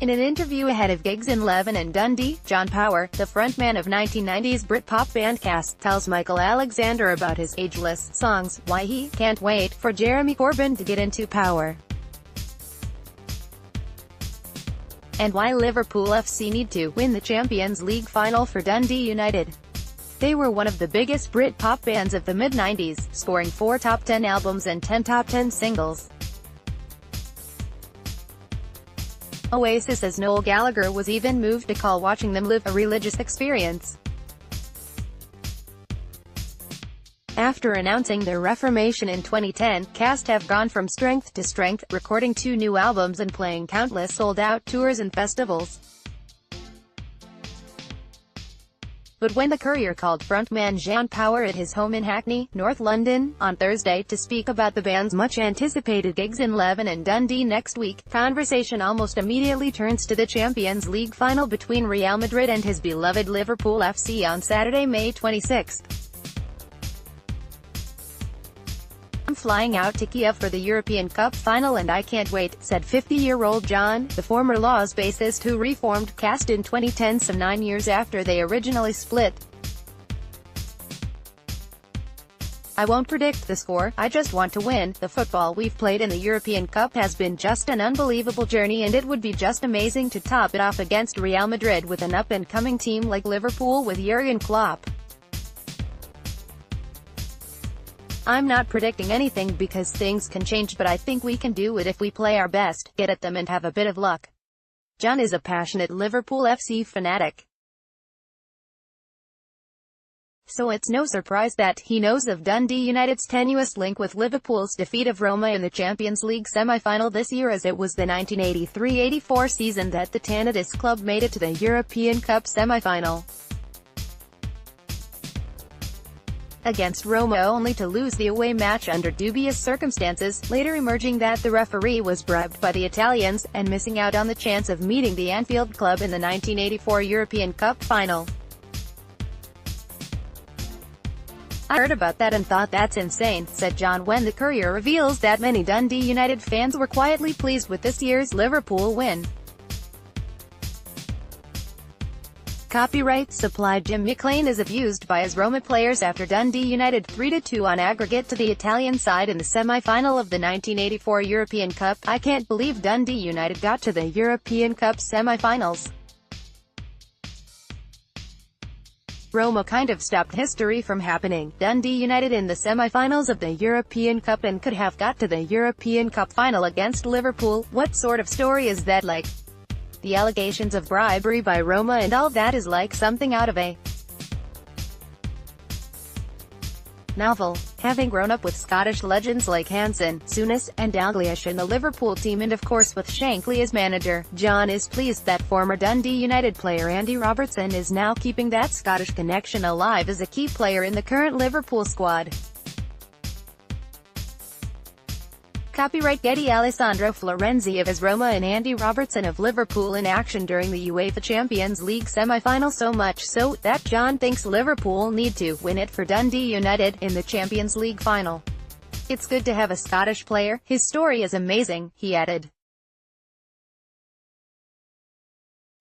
In an interview ahead of gigs in Leven and Dundee, John Power, the frontman of 1990s Britpop band Cast, tells Michael Alexander about his ageless songs, why he can't wait for Jeremy Corbyn to get into power, and why Liverpool FC need to win the Champions League final for Dundee United. They were one of the biggest Britpop bands of the mid-90s, scoring 4 top 10 albums and 10 top 10 singles. Oasis as Noel Gallagher was even moved to call watching them live a religious experience. After announcing their reformation in 2010, Cast have gone from strength to strength, recording 2 new albums and playing countless sold-out tours and festivals. But when the Courier called frontman John Power at his home in Hackney, North London, on Thursday to speak about the band's much-anticipated gigs in Leven and Dundee next week, conversation almost immediately turns to the Champions League final between Real Madrid and his beloved Liverpool FC on Saturday, May 26. "I'm flying out to Kiev for the European Cup final and I can't wait," said 50-year-old John, the former Laws bassist who reformed Cast in 2010, some 9 years after they originally split. "I won't predict the score, I just want to win. The football we've played in the European Cup has been just an unbelievable journey and it would be just amazing to top it off against Real Madrid with an up-and-coming team like Liverpool with Jurgen Klopp. I'm not predicting anything because things can change, but I think we can do it if we play our best, get at them and have a bit of luck." John is a passionate Liverpool FC fanatic, so it's no surprise that he knows of Dundee United's tenuous link with Liverpool's defeat of Roma in the Champions League semi-final this year, as it was the 1983-84 season that the Tannadice club made it to the European Cup semi-final against Roma, only to lose the away match under dubious circumstances, later emerging that the referee was bribed by the Italians, and missing out on the chance of meeting the Anfield club in the 1984 European Cup final. "I heard about that and thought that's insane," said John when the Courier reveals that many Dundee United fans were quietly pleased with this year's Liverpool win. Copyright supplied Jim McLean is abused by his Roma players after Dundee United 3-2 on aggregate to the Italian side in the semi-final of the 1984 European Cup. "I can't believe Dundee United got to the European Cup semi-finals. Roma kind of stopped history from happening. Dundee United in the semi-finals of the European Cup and could have got to the European Cup final against Liverpool. What sort of story is that like? The allegations of bribery by Roma and all that is like something out of a novel." Having grown up with Scottish legends like Hansen, Souness, and Dalglish in the Liverpool team and of course with Shankly as manager, John is pleased that former Dundee United player Andy Robertson is now keeping that Scottish connection alive as a key player in the current Liverpool squad. Copyright Getty. Alessandro Florenzi of AS Roma and Andy Robertson of Liverpool in action during the UEFA Champions League semi-final, so much so that John thinks Liverpool need to win it for Dundee United in the Champions League final. "It's good to have a Scottish player, his story is amazing," he added.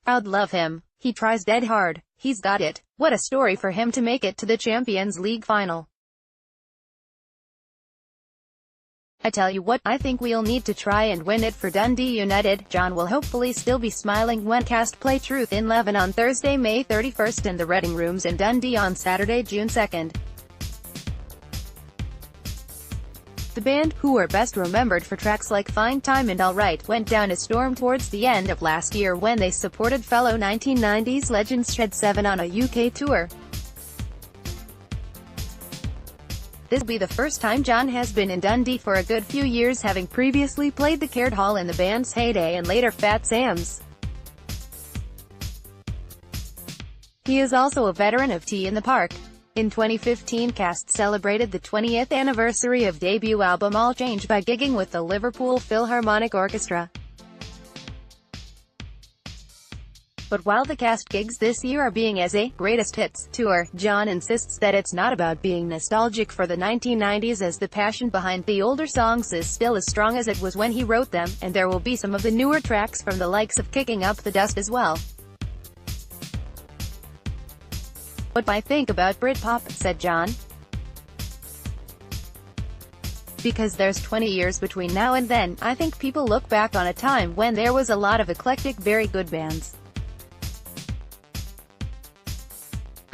"I'd love him. He tries dead hard. He's got it. What a story for him to make it to the Champions League final. I tell you what, I think we'll need to try and win it for Dundee United." John will hopefully still be smiling when Cast play Truth in Leven on Thursday, May 31 and the Reading Rooms in Dundee on Saturday, June 2. The band, who are best remembered for tracks like Fine Time and Alright, went down a storm towards the end of last year when they supported fellow 1990s legends Shed 7 on a UK tour. This will be the first time John has been in Dundee for a good few years, having previously played the Caird Hall in the band's heyday and later Fat Sam's. He is also a veteran of Tea in the Park. In 2015, Cast celebrated the 20th anniversary of debut album All Change by gigging with the Liverpool Philharmonic Orchestra. But while the cast gigs this year are being as a greatest hits tour, John insists that it's not about being nostalgic for the 1990s, as the passion behind the older songs is still as strong as it was when he wrote them, and there will be some of the newer tracks from the likes of Kicking Up the Dust as well. "What I think about Britpop," said John. "Because there's 20 years between now and then, I think people look back on a time when there was a lot of eclectic, very good bands.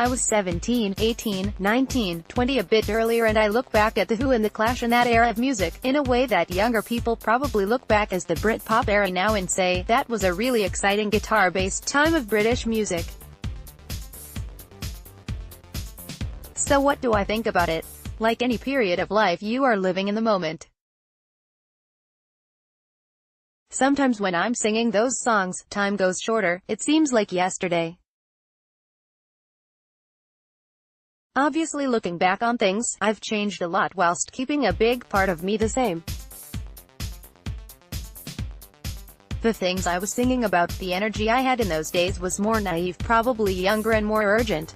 I was 17, 18, 19, 20 a bit earlier, and I look back at The Who and The Clash and that era of music, in a way that younger people probably look back as the Britpop era now and say, that was a really exciting guitar-based time of British music. So what do I think about it? Like any period of life, you are living in the moment. Sometimes when I'm singing those songs, time goes shorter, it seems like yesterday. Obviously, looking back on things, I've changed a lot whilst keeping a big part of me the same. The things I was singing about, the energy I had in those days was more naive, probably younger and more urgent.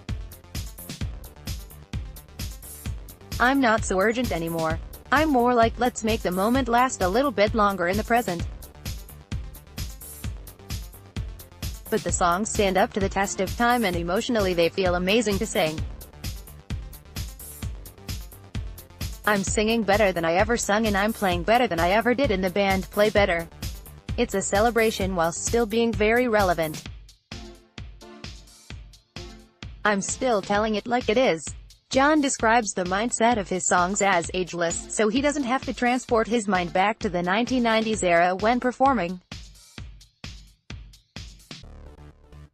I'm not so urgent anymore. I'm more like, let's make the moment last a little bit longer in the present. But the songs stand up to the test of time, and emotionally they feel amazing to sing. I'm singing better than I ever sung, and I'm playing better than I ever did in the band Play Better. It's a celebration while still being very relevant. I'm still telling it like it is." John describes the mindset of his songs as ageless, so he doesn't have to transport his mind back to the 1990s era when performing.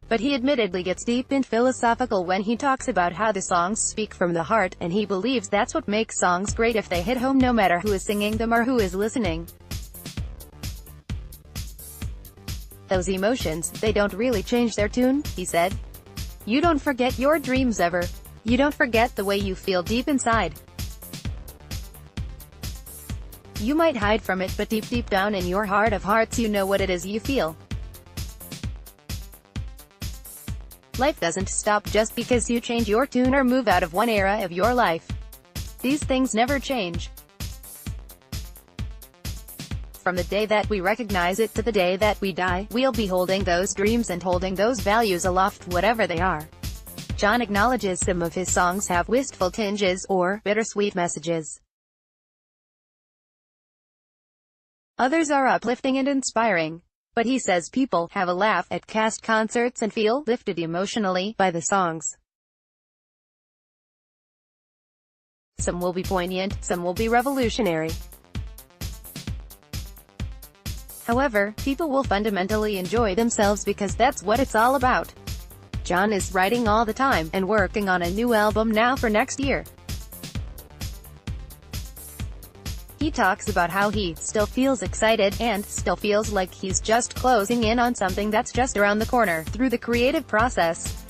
But he admittedly gets deep and philosophical when he talks about how the songs speak from the heart, and he believes that's what makes songs great, if they hit home no matter who is singing them or who is listening. "Those emotions, they don't really change their tune," he said. "You don't forget your dreams ever. You don't forget the way you feel deep inside. You might hide from it, but deep down in your heart of hearts you know what it is you feel. Life doesn't stop just because you change your tune or move out of one era of your life. These things never change. From the day that we recognize it to the day that we die, we'll be holding those dreams and holding those values aloft, whatever they are." John acknowledges some of his songs have wistful tinges, or bittersweet messages. Others are uplifting and inspiring. But he says people have a laugh at cast concerts and feel lifted emotionally by the songs. Some will be poignant, some will be revolutionary. However, people will fundamentally enjoy themselves because that's what it's all about. John is writing all the time, and working on a new album now for next year. He talks about how he still feels excited, and still feels like he's just closing in on something that's just around the corner, through the creative process.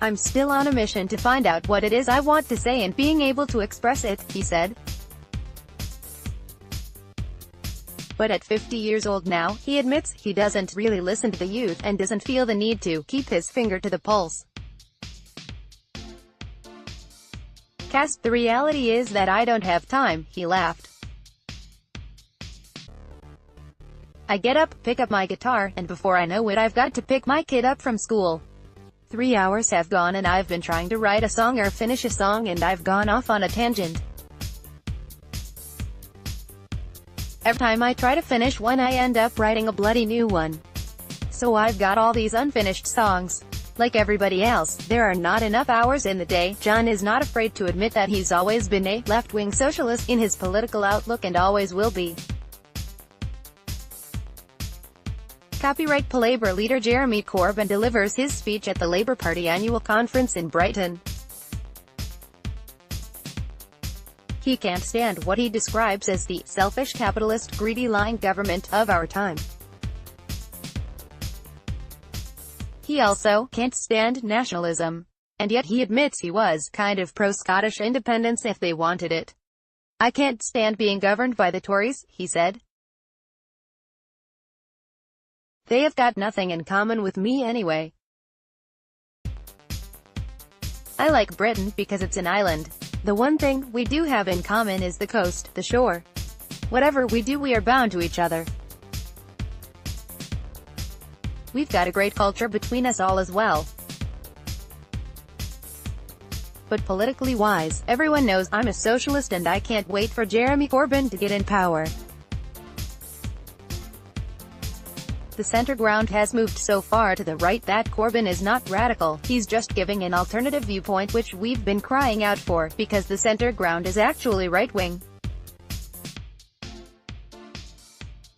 "I'm still on a mission to find out what it is I want to say and being able to express it," he said. But at 50 years old now, he admits, he doesn't really listen to the youth, and doesn't feel the need to keep his finger to the pulse. "Cast, the reality is that I don't have time," he laughed. "I get up, pick up my guitar, and before I know it I've got to pick my kid up from school. 3 hours have gone and I've been trying to write a song or finish a song, and I've gone off on a tangent. Every time I try to finish one I end up writing a bloody new one. So I've got all these unfinished songs. Like everybody else, there are not enough hours in the day." John is not afraid to admit that he's always been a left-wing socialist in his political outlook and always will be. Copyright Labour leader Jeremy Corbyn delivers his speech at the Labour Party annual conference in Brighton. He can't stand what he describes as the selfish, capitalist, greedy, lying government of our time. He also can't stand nationalism. And yet he admits he was kind of pro-Scottish independence if they wanted it. "I can't stand being governed by the Tories," he said. They have got nothing in common with me anyway. I like Britain because it's an island. The one thing we do have in common is the coast, the shore. Whatever we do, we are bound to each other. We've got a great culture between us all as well. But politically wise, everyone knows I'm a socialist and I can't wait for Jeremy Corbyn to get in power. The centre ground has moved so far to the right that Corbyn is not radical, he's just giving an alternative viewpoint which we've been crying out for, because the centre ground is actually right-wing.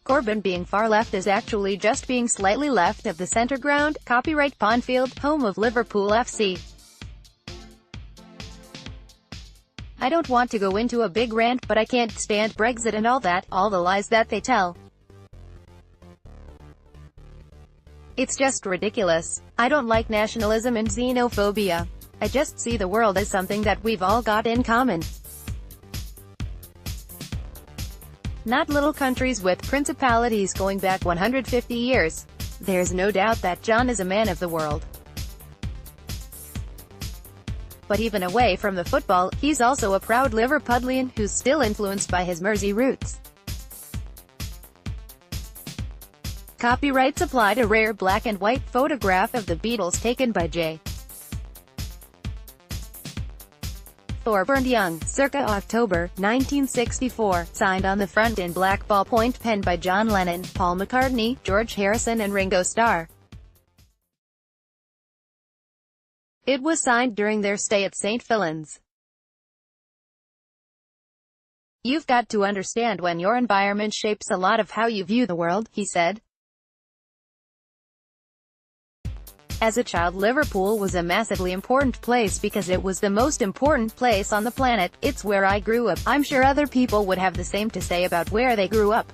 Corbyn being far left is actually just being slightly left of the centre ground. Copyright Pondfield, home of Liverpool FC. I don't want to go into a big rant, but I can't stand Brexit and all that, all the lies that they tell. It's just ridiculous. I don't like nationalism and xenophobia. I just see the world as something that we've all got in common. Not little countries with principalities going back 150 years. There's no doubt that John is a man of the world. But even away from the football, he's also a proud Liverpudlian who's still influenced by his Mersey roots. Copyrights applied. A rare black and white photograph of the Beatles taken by J. Thorburn Young, circa October, 1964, signed on the front in black ballpoint pen by John Lennon, Paul McCartney, George Harrison and Ringo Starr. It was signed during their stay at St. Fillan's. You've got to understand when your environment shapes a lot of how you view the world, he said. As a child, Liverpool was a massively important place because it was the most important place on the planet. It's where I grew up. I'm sure other people would have the same to say about where they grew up.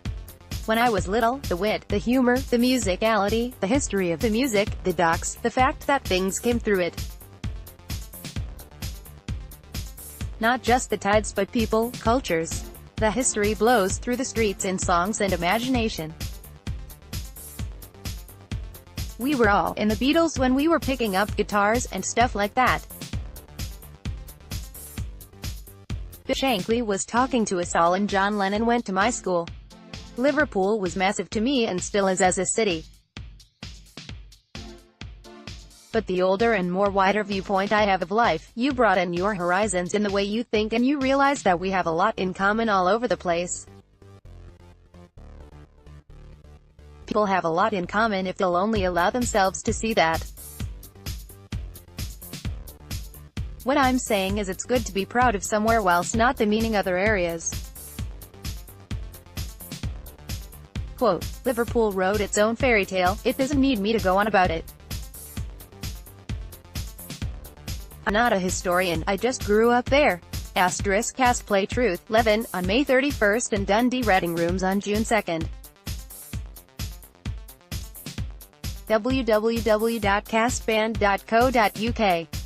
When I was little, the wit, the humor, the musicality, the history of the music, the docks, the fact that things came through it. Not just the tides but people, cultures. The history blows through the streets in songs and imagination. We were all in the Beatles when we were picking up guitars and stuff like that. Shankly was talking to us all and John Lennon went to my school. Liverpool was massive to me and still is as a city. But the older and more wider viewpoint I have of life, you broaden your horizons in the way you think and you realize that we have a lot in common all over the place. People have a lot in common if they'll only allow themselves to see that. What I'm saying is it's good to be proud of somewhere whilst not demeaning other areas. Quote, Liverpool wrote its own fairy tale, it doesn't need me to go on about it. I'm not a historian, I just grew up there. Asterisk cast play Truth, Leven, on May 31st and Dundee Reading Rooms on June 2nd. www.castband.co.uk